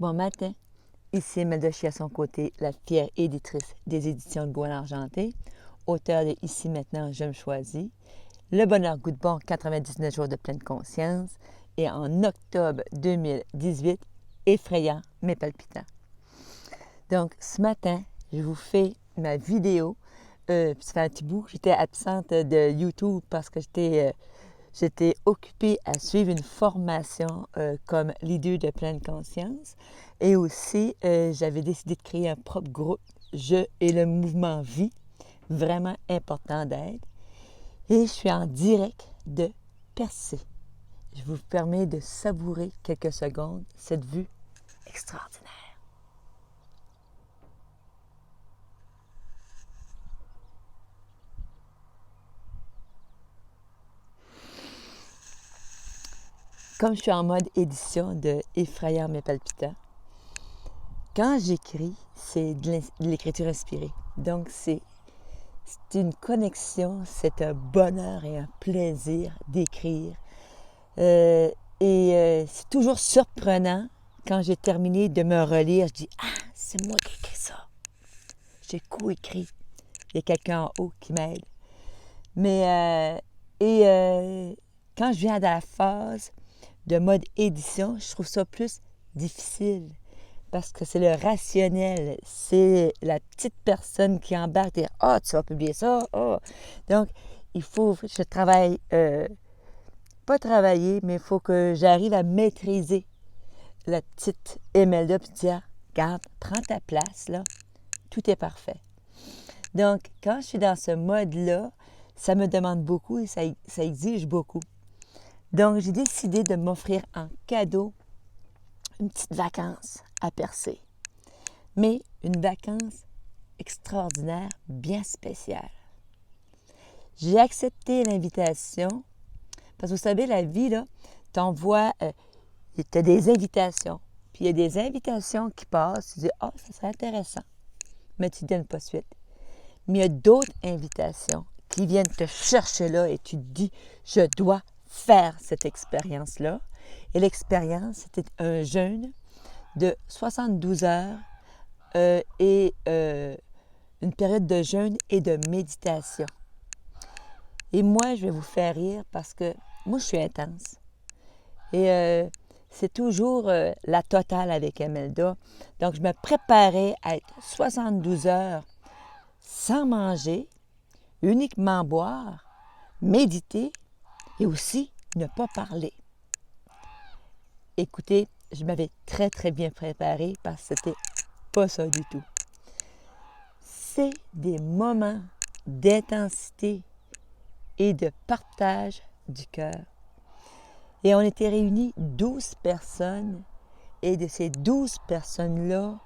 Bon matin, ici Imelda Chia à son côté, la fière éditrice des éditions de Gouin Argenté, auteure de Ici maintenant, je me choisis, Le bonheur goûte bon, 99 jours de pleine conscience, et en octobre 2018, Effrayant mais palpitant. Donc, ce matin, je vous fais ma vidéo. Ça fait un petit bout, j'étais absente de YouTube parce que j'étais occupée à suivre une formation comme leader de pleine conscience. Et aussi, j'avais décidé de créer un propre groupe, Je et le mouvement Vie, vraiment important d'aide. Et je suis en direct de Percé. Je vous permets de savourer quelques secondes cette vue extraordinaire. Comme je suis en mode édition de Effrayant mais palpitant, quand j'écris, c'est de l'écriture inspirée. Donc, c'est une connexion, c'est un bonheur et un plaisir d'écrire. C'est toujours surprenant quand j'ai terminé de me relire. Je dis « Ah, c'est moi qui ai écrit ça. J'ai co-écrit. » Il y a quelqu'un en haut qui m'aide. Quand je viens dans la phase de mode édition, je trouve ça plus difficile. Parce que c'est le rationnel, c'est la petite personne qui embarque et « Ah, tu vas publier ça, ah! » Donc, je travaille, pas travailler, mais il faut que j'arrive à maîtriser la petite Imelda puis dire « Regarde, prends ta place, là, tout est parfait. » Donc, quand je suis dans ce mode-là, ça me demande beaucoup et ça exige beaucoup. Donc, j'ai décidé de m'offrir en cadeau une petite vacance à Percé. Mais une vacance extraordinaire, bien spéciale. J'ai accepté l'invitation parce que vous savez, la vie, là, t'envoie, tu as des invitations. Puis il y a des invitations qui passent, tu dis « Ah, ça serait intéressant », mais tu ne donnes pas suite. Mais il y a d'autres invitations qui viennent te chercher là et tu te dis « Je dois faire cette expérience-là ». Et l'expérience, c'était un jeûne de 72 heures et une période de jeûne et de méditation. Et moi, je vais vous faire rire parce que moi, je suis intense. Et c'est toujours la totale avec Imelda. Donc, je me préparais à être 72 heures sans manger, uniquement boire, méditer et aussi ne pas parler. Écoutez, je m'avais très, très bien préparée parce que c'était pas ça du tout. C'est des moments d'intensité et de partage du cœur. Et on était réunis 12 personnes et de ces 12 personnes-là,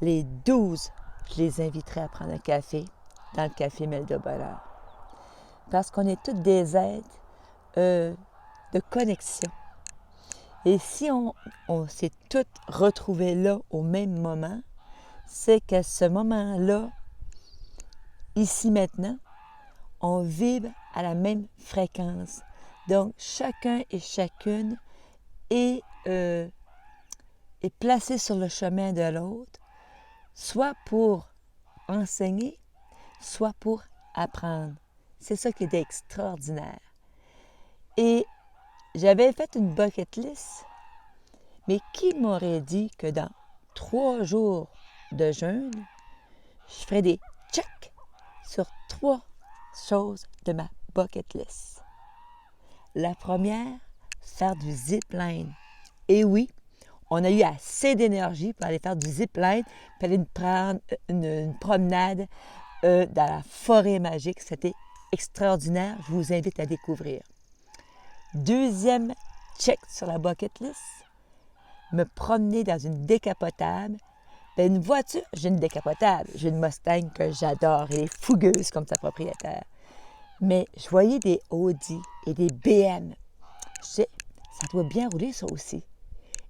les 12, je les inviterai à prendre un café dans le café Imelda Bonheur. Parce qu'on est toutes des êtres de connexion. Et si on s'est toutes retrouvées là au même moment, c'est qu'à ce moment-là, ici maintenant, on vibre à la même fréquence. Donc, chacun et chacune est placé sur le chemin de l'autre, soit pour enseigner, soit pour apprendre. C'est ça qui est extraordinaire. Et j'avais fait une bucket list, mais qui m'aurait dit que dans 3 jours de jeûne, je ferais des checks sur 3 choses de ma bucket list. La première, faire du zipline. Et oui, on a eu assez d'énergie pour aller faire du zipline, puis aller prendre une promenade dans la forêt magique. C'était extraordinaire. Je vous invite à découvrir. Deuxième check sur la bucket list, me promener dans une décapotable. Bien, une voiture, j'ai une décapotable. J'ai une Mustang que j'adore. Elle est fougueuse comme sa propriétaire. Mais je voyais des Audi et des BM. Je disais, ça doit bien rouler ça aussi.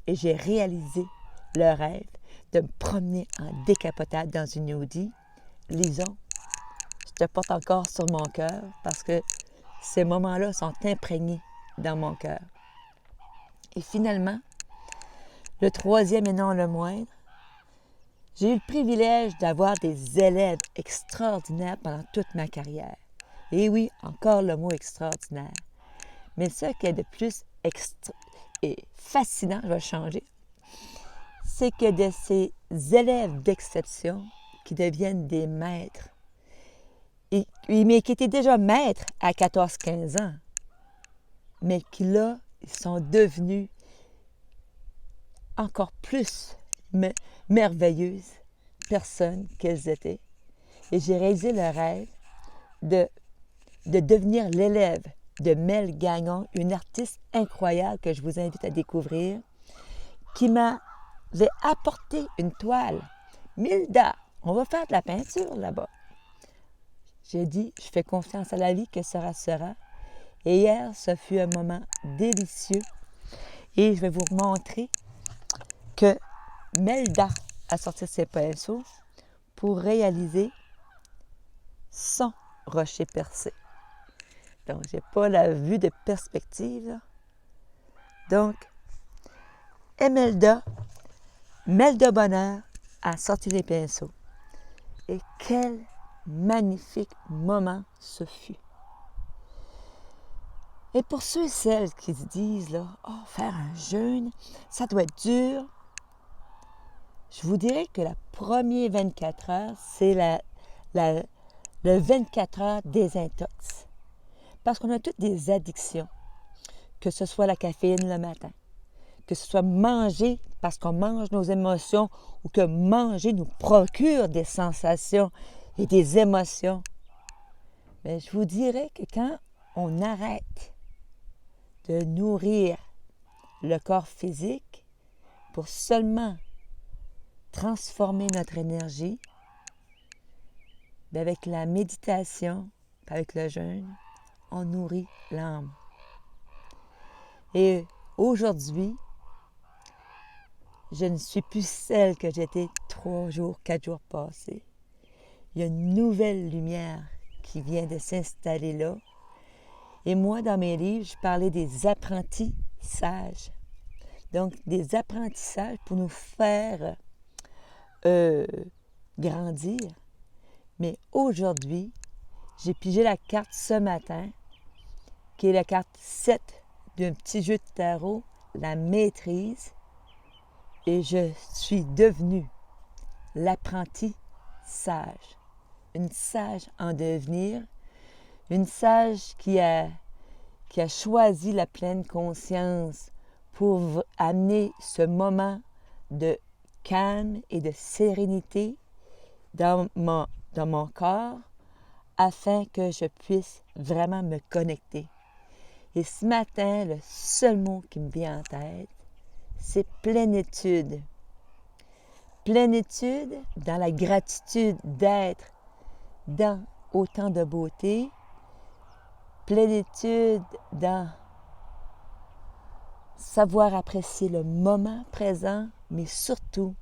Et j'ai réalisé le rêve de me promener en décapotable dans une Audi. Lison, je te porte encore sur mon cœur parce que ces moments-là sont imprégnés dans mon cœur. Et finalement, Le troisième et non le moindre, j'ai eu le privilège d'avoir des élèves extraordinaires pendant toute ma carrière. Et oui, encore le mot extraordinaire. Mais ce qui est de plus et fascinant, je vais changer, c'est que de ces élèves d'exception qui deviennent des maîtres, mais qui étaient déjà maîtres à 14-15 ans, mais qui là, ils sont devenus encore plus merveilleuses personnes qu'elles étaient. Et j'ai réalisé le rêve de devenir l'élève de Mel Gagnon, une artiste incroyable que je vous invite à découvrir, qui m'avait apporté une toile. Milda, on va faire de la peinture là-bas. J'ai dit, je fais confiance à la vie, que sera, sera. Et hier, ce fut un moment délicieux. Et je vais vous montrer que Melda a sorti ses pinceaux pour réaliser son rocher percé. Donc, je n'ai pas la vue de perspective, là. Donc, Melda Bonheur a sorti les pinceaux. Et quel magnifique moment ce fut. Et pour ceux et celles qui se disent, là, « Oh, faire un jeûne, ça doit être dur », je vous dirais que la première 24 heures, c'est le 24 heures désintox. Parce qu'on a toutes des addictions, que ce soit la caféine le matin, que ce soit manger parce qu'on mange nos émotions ou que manger nous procure des sensations et des émotions. Mais je vous dirais que quand on arrête de nourrir le corps physique pour seulement transformer notre énergie, bien avec la méditation, avec le jeûne, on nourrit l'âme. Et aujourd'hui, je ne suis plus celle que j'étais 3 jours, 4 jours passés. Il y a une nouvelle lumière qui vient de s'installer là. Et moi, dans mes livres, je parlais des apprentissages. Donc, des apprentissages pour nous faire grandir. Mais aujourd'hui, j'ai pigé la carte ce matin, qui est la carte 7 d'un petit jeu de tarot, la maîtrise. Et je suis devenue l'apprenti sage. Une sage en devenir, une sage qui a choisi la pleine conscience pour amener ce moment de calme et de sérénité dans mon corps afin que je puisse vraiment me connecter. Et ce matin, le seul mot qui me vient en tête, c'est plénitude. Plénitude dans la gratitude d'être dans autant de beauté. Plénitude dans savoir apprécier le moment présent, mais surtout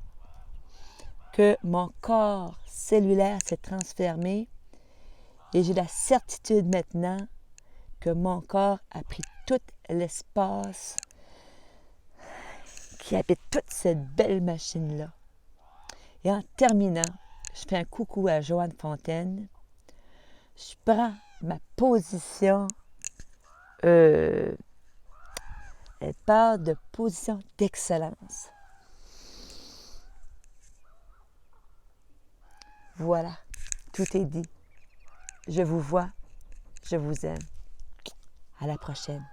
que mon corps cellulaire s'est transformé et j'ai la certitude maintenant que mon corps a pris tout l'espace qui habite toute cette belle machine-là. Et en terminant, je fais un coucou à Joanne Fontaine. Je prends ma position, elle parle de position d'excellence. Voilà, tout est dit. Je vous vois, je vous aime. À la prochaine.